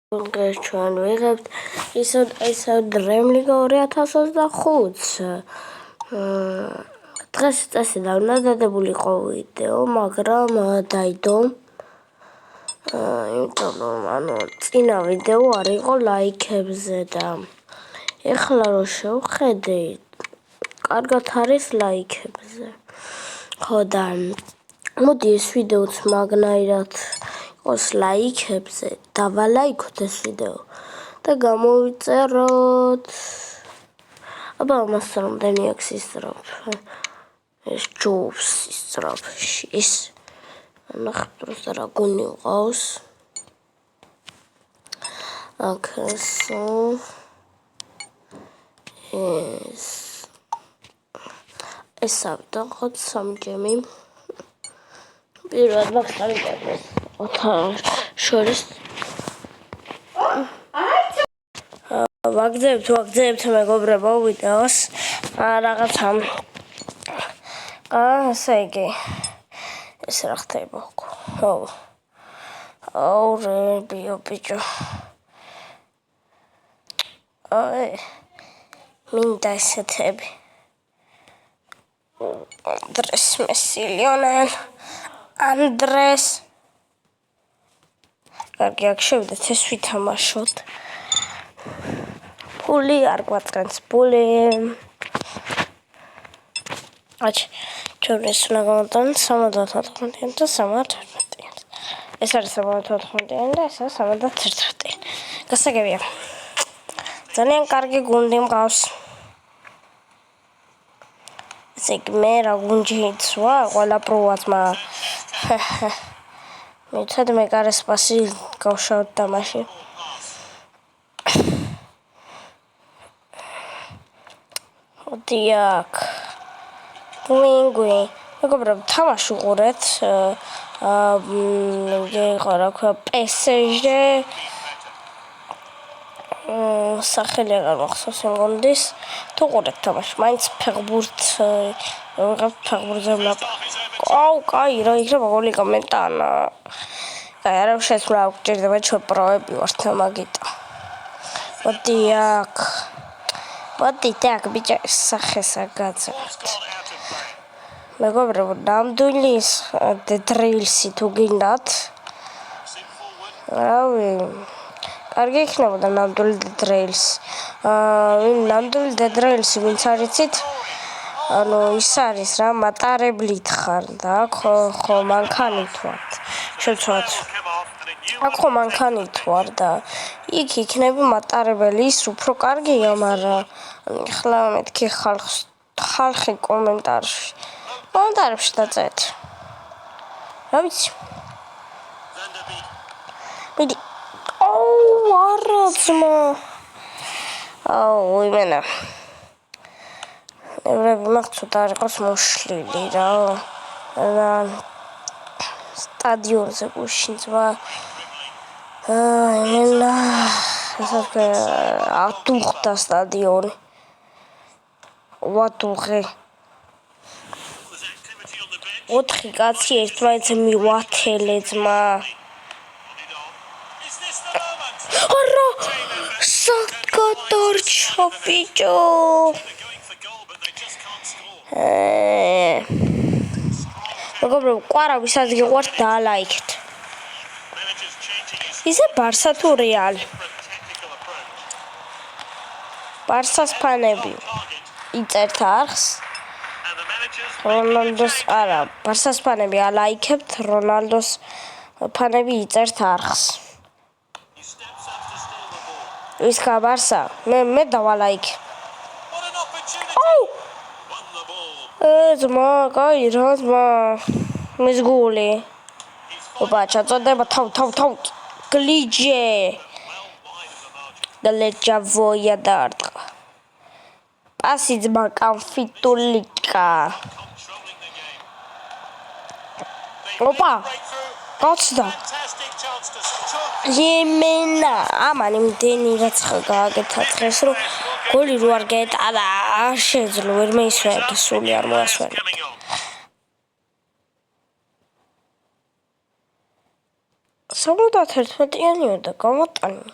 ჩვენ ვიღებთ ისევ დრემლიგა 2025-ს. დღეს წესიდან უნდა დადებულიყო ვიდეო, მაგრამ დაიდო. იმიტომ რომ წინა ვიდეო არ იყო ლაიქებზე და ეხლა რო შევხედე, კარგად არის ლაიქებზე. ხო და მოდი ეს ვიდეოც მაგნაირად იყოს ლაიქებზე, დავალაიქოთ ეს ვიდეო და გამოვიწეროთ. აბა მას რამდენი აქვს ისწრაფ? ეს ჯობს ისწრაფში ის. ნახეთ просто რა გონი ყავს. აქ ეს ავდაღოთ 3 ჯემი. პირველად მაგ სამიტებას შორის ვაგზავნებთ მეგობრებო ვიდეოს რაღაცა ასე იგი ეს რა ხდება ხო აურე ბიჭო მინდა ესეთები Andres Messi, Lionel Andres კარგი აქ შევიდეთ ეს ვითამაშოთ ფული არ გვაწყენს ფული ჩვენ ეს უნდა გავატანოთ 74 და 71 ეს არის 74 და ეს 71 გასაგებია ძალიან კარგი გუნდი მყავს ესე იგი მე რა გუნჯი იცვა ყველა პროვატმა მეცად მე კარეს პასი გავშავთ თამაში დიაკ გვინგვი მეგობრებო თამაში უყურეთ იყო რა ქვია PSG სახელი აღარ მახსოვს იმ გუნდის თუ უყურეთ თამაში მაინც ფეხბურთ ვიღებთ ფეხბურთზე კაი რა იქნება გოლი კომენტანა კაი არა შეცვლა გვჭირდება ჩვენ პროები ვართ მაგიტო მოდი так ბიჭო სახესა გაძებთ მეგობრებო ნამდვილი დრილსი თუ გინდათ რავი კარგი იქნებოდა ნამდვილი დრილსი ვინც არ იცით ანუ ის არის რა მატარებლით ხარ და ხო მანქანით ვართ შეცვალეთ აქ ხო მანქანით ვარ და იქ იქნები მატარებელი ის უფრო კარგია მაგრამ ახლა მეთქი ხალხი კომენტარებში დაწერთ რა ვიცი მიდი არა ძმა იმენა ევრები მახცოთ არ იყოს მოშლილი რა სტადიონზე გუშინძვა იმენა ატუხდა სტადიონი ვატუხე 4 კაცი ერთმანეთზე მივათელე ძმა არა საკადარჩა ბიჭო მეგობრებო ყვარავი სადაც გიყვართ დალაიქეთ ისე ბარსა თუ რეალი ბარსას ფანები იწერთ არხს რონალდოს არა ბარსას ფანები ალაიქებთ რონალდოს ფანები იწერთ არხს ის ხა ბარსა მე დავალაიქ ძმა კაი რა ძმა მის გული ოპა ჩაწოდება თავ გლიჯე ვოიადარტყა პასი ძმა კამფიტულიკა ოპა გაცდა იმენა ამან იმდენი რაც გააკეთა დღეს რომ გოლი რო არ გაეტანა არ შეძლო ვერ მეისვენებდა სული არ მოასვენებდა 71-იანი უნდა გამოტანი.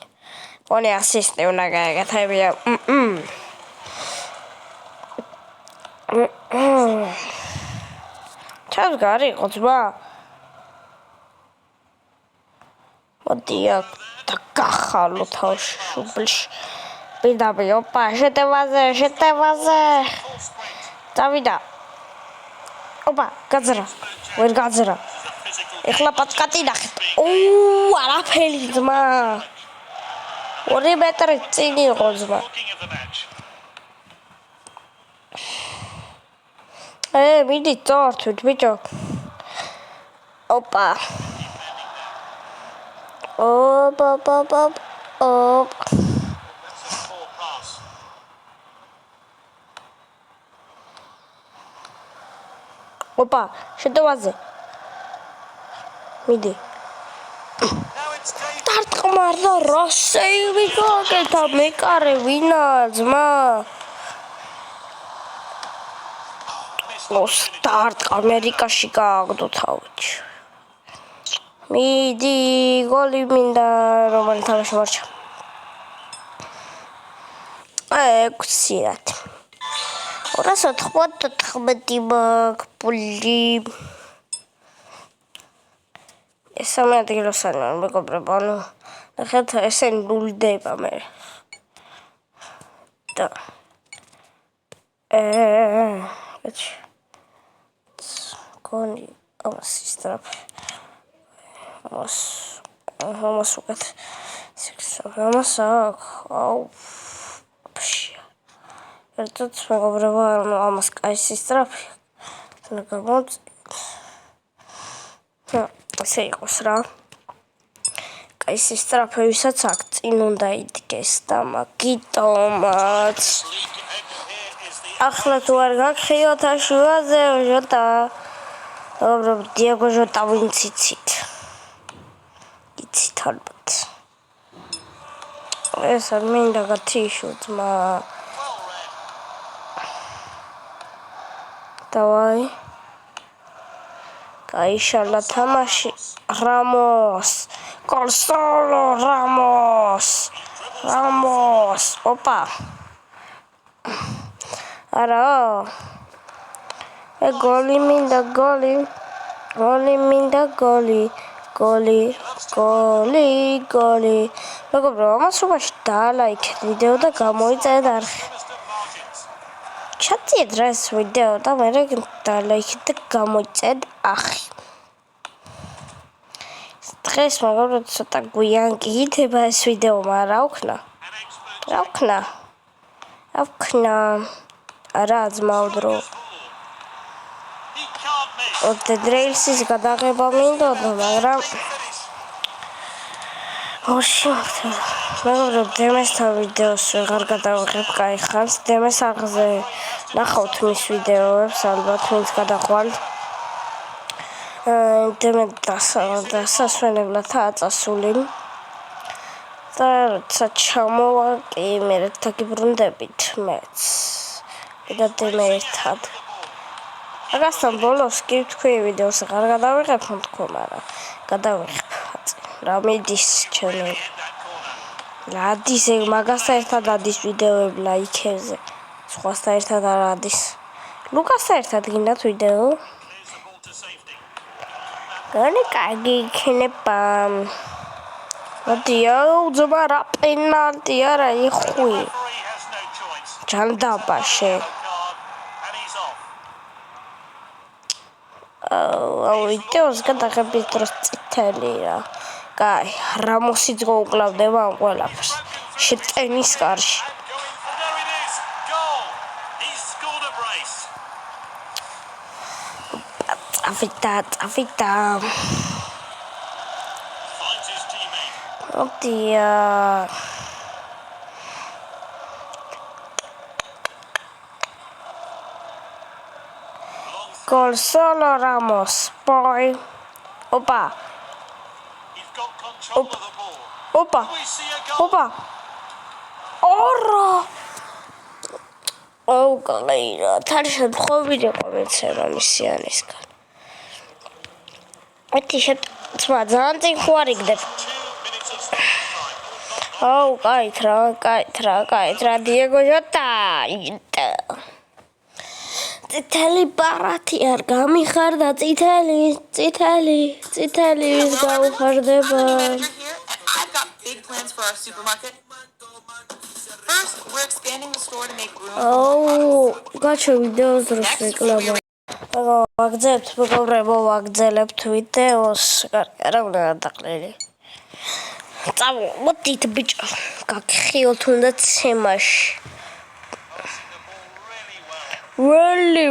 Oni asiste una გაიგეთებია. ჩას გარი იყო ძმა? მოდი აქ და გახალო თავში შუბლში. პირდაპირ ოპა, შეტევაზე. წავიდა. ოპა, გაძრა. ვერ გაძრა. ეხლა პატკატი ნახეთ. არაფერი ძმა. 2 მეტრი წინ იყო ძმა. მიდი წორთვით ბიჭო. ოპა. ოპა, შეტევაზე. მიდი. დარტყმარდა რა სეივი გაკეთა მეკარე ვინა ძმა. სტარტ ამერიკაში გააგდო თავი. მიდი გოლი მინდა რომანი თამაში მარჩა. 6 რათ. 294 მაგ პული. ეს ამ ადგილოსან მეგობრებო, ანუ ნახეთ ესე ნულდება მე. და კონი ამასისტრაფ. ამას უკეთ. ამასაკ. ერთად მეგობრებო, ანუ ამას კაი სისტრაფი. ნაგამოწ. ესე იყოს რა. კაი სისტრაფე ვისაც აქ წინ უნდა იდგეს და მაგიტომაც. ახლა თუ არ გაგხიოთ აშუაზე ჟოტა. მეგობრებო, დიეგო ჟოტა ვინც იცით. იცით ალბათ. ეს არ მინდა გათიშო ძმა. დავაი. გაიშალა თამაში. რამოს. კოლსოლო რამოს. ოპა. არა. გოლი მინდა გოლი. მეგობრებო, ამას უბაში დაალაიქეთ ვიდეო და გამოიწერეთ არხი. ჩაწიეთ რა ეს ვიდეო და მე დაალაიქეთ და გამოიწერეთ არხი. დღეს მეგობრებო ცოტა გვიან გიგითება ეს ვიდეო, მაგრამ რა ვქნა? არა ძმაუდრო. დედრეილსის გადაღება მინდოდა, მაგრამ მეგობრებო, დემესთან ვიდეოს ვეღარ გადავიღებ კაი ხანს. დემეს აღზე ნახავთ მის ვიდეოებს, ალბათ ვინც გადახვალთ. დემე დასასვენებლადაა წასული. და როცა ჩამოვა, კი მე ერთად გიბრუნდებით მეც. და დემე ერთად. აგასთან ბოლოს კი თქვი ვიდეოს აღარ გადავიღებ თქო, მაგრამ გადავიღებ. რა მიდის ჩემი. ადის მაგასთან ერთად ადის ვიდეოები ლაიქებზე. სხვასთან ერთად არ ადის. ლუკასთან ერთად გინდათ ვიდეო? გონი კარგი იქნება. მოდიო, ძმა რა პენალტი არა იხვი. ჯანდაბაშე. ვიდეოს გადაღების დროს წითელი რა. კაი, რამოსიც გაუკლავდება ამ ყველაფერს. შეტენის კარში. წავიდა. მოდია. Gol solo Ramos. Boy. Opa. Ora. გაიარა. თან შემთხვევით იყო მეცემა მისიანისგან. მეთი ძმა ძალიან წინ ხوار იგდებ. აუ, კაით რა, დიეგო ჟოტა. წითელი ბარათი არ გამიხარდა, წითელი ვის გაუხარდება. I've got big plans for our supermarket. First, we're expanding the store to make room. აუ, გაჩვენ ვიდეოს დროს რეკლამა. ვაგრძელებთ ვიდეოს. რა უნდა გადაყრილი. მოდით ბიჭო, გაგხიოთ თუნდაც თემაში. Really.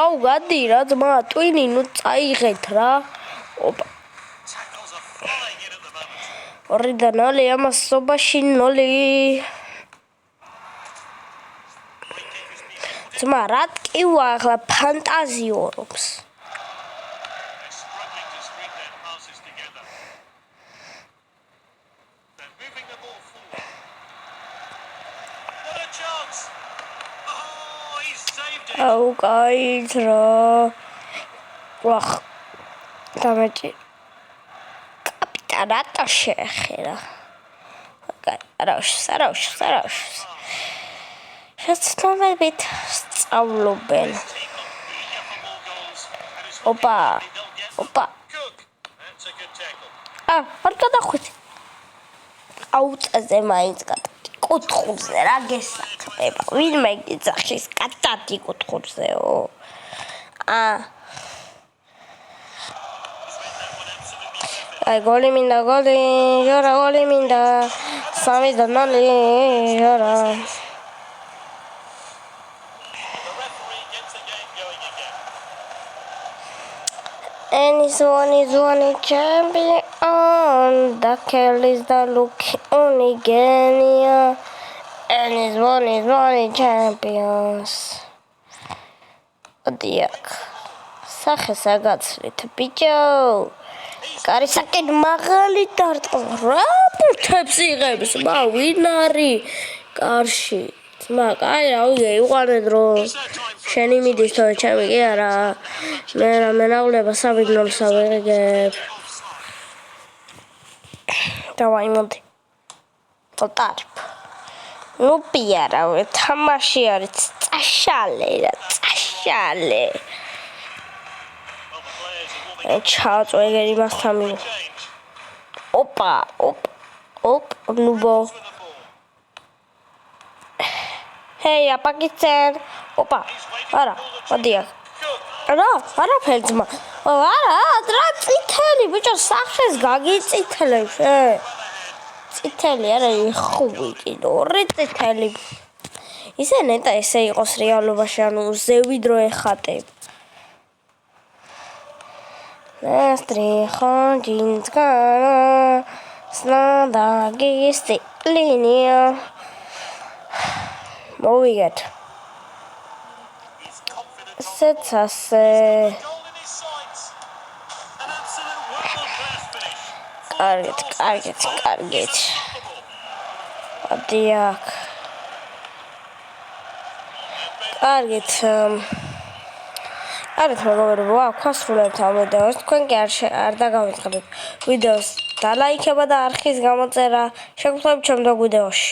აუ, გადი რა ძმა, ტვინი, ნუ წაიღეთ რა. ოპა. 2-0 ამასობაში 0. ძმა, რა ტკივა ახლა ფანტაზიორობს. აუ, კაით რა. ვახ. დამეჭი. კაპიტან რატო შეეხერა? არაუშ. შეცნობებით სწავლობენ. ოპა. არ გადახვით. აუ, წაზე მაინც გადავდი. კუთხურზე რა გესაქმება? ვინმე გიძახის კატატი კუთხურზეო. აი, გოლი მინდა. ჟორა, გოლი მინდა. 3-0, ჟორა. And he's one champion. The Kelly's the look only genia. And he's one champions. Odiak. სახეს აგაცვლით ბიჭო. კარისაკენ მაღალი დარტყმა. რა ბურთებს იღებს? ვინ არის კარში? ძმა, კაი რა ვიგე, იყვანე დრო. შენი მიდის თორე ჩემი კი არა. მე რა მენავლება 3-0-ს ავიღებ. დავაი მოდი. ტოტარი. ნუ პიარავე, თამაში არის წაშალე. ჩააწვე ეგერი მასთან მივ. ოპა. ნუბო. Hey, Pakistan. Opa. Ara, odiyak. Arაფერი ძმა. რა წითელი ბიჭო, სახეს გაგიწითლებს. წითელი არა, ხუვი კიდო, 2 წითელი. ისე ნეტა ესე იყოს რეალობაში, ანუ ზევიდრო ეხატებ. Настрихо джинска, снадагисти линия. მოვიგეთ. სეცასე. კარგეთ. ადიაკ. კარგეთ. მეგობრებო, ვასრულებთ ამ ვიდეოს. თქვენ კი არ დაგავიწყდეთ ვიდეოს და ლაიქება და არხის გამოწერა. შეგხვდებით ჩემ ვიდეოში.